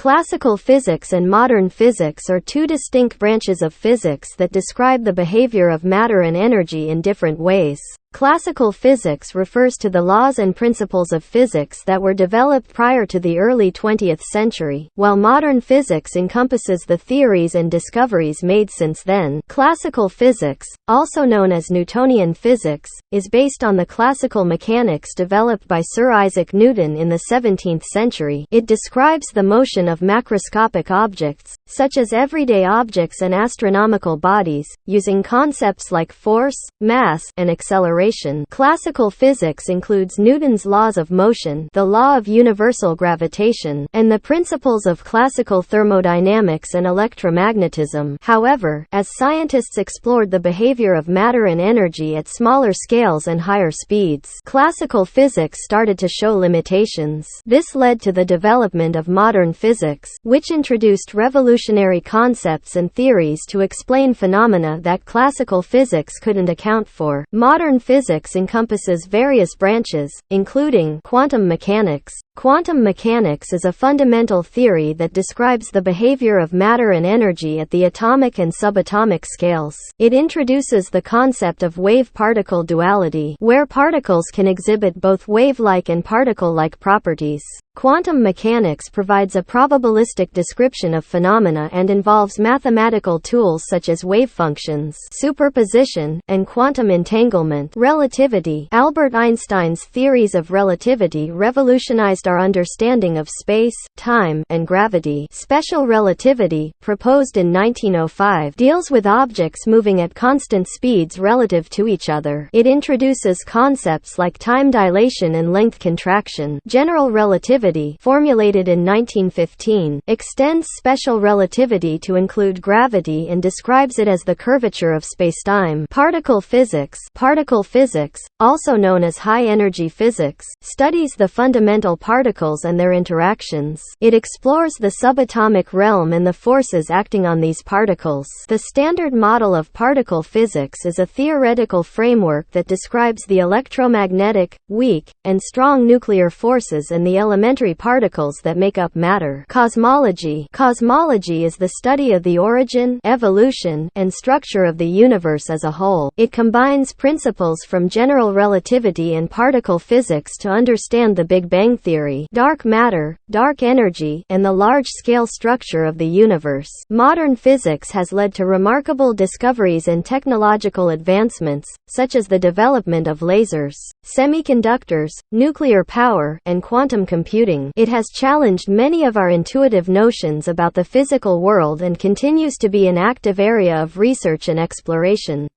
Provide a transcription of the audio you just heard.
Classical physics and modern physics are two distinct branches of physics that describe the behavior of matter and energy in different ways. Classical physics refers to the laws and principles of physics that were developed prior to the early 20th century, while modern physics encompasses the theories and discoveries made since then. Classical physics, also known as Newtonian physics, is based on the classical mechanics developed by Sir Isaac Newton in the 17th century. It describes the motion of macroscopic objects, such as everyday objects and astronomical bodies, using concepts like force, mass, and acceleration. Classical physics includes Newton's laws of motion, the law of universal gravitation, and the principles of classical thermodynamics and electromagnetism. However, as scientists explored the behavior of matter and energy at smaller scales and higher speeds, classical physics started to show limitations. This led to the development of modern physics, which introduced revolutionary concepts and theories to explain phenomena that classical physics couldn't account for. Modern physics encompasses various branches, including quantum mechanics. Quantum mechanics is a fundamental theory that describes the behavior of matter and energy at the atomic and subatomic scales. It introduces the concept of wave-particle duality, where particles can exhibit both wave-like and particle-like properties. Quantum mechanics provides a probabilistic description of phenomena and involves mathematical tools such as wave functions, superposition, and quantum entanglement. Relativity. Albert Einstein's theories of relativity revolutionized our understanding of space, time, and gravity. Special relativity, proposed in 1905, deals with objects moving at constant speeds relative to each other. It introduces concepts like time dilation and length contraction. General relativity, formulated in 1915, extends special relativity to include gravity and describes it as the curvature of spacetime. Particle physics. Particle physics, also known as high-energy physics, studies the fundamental particles and their interactions. It explores the subatomic realm and the forces acting on these particles. The Standard Model of particle physics is a theoretical framework that describes the electromagnetic, weak, and strong nuclear forces and the elementary particles that make up matter. Cosmology. Cosmology is the study of the origin, evolution, and structure of the universe as a whole. It combines principles from general relativity and particle physics to understand the Big Bang theory, dark matter, dark energy, and the large-scale structure of the universe. Modern physics has led to remarkable discoveries and technological advancements, such as the development of lasers, semiconductors, nuclear power, and quantum computing. It has challenged many of our intuitive notions about the physical world and continues to be an active area of research and exploration.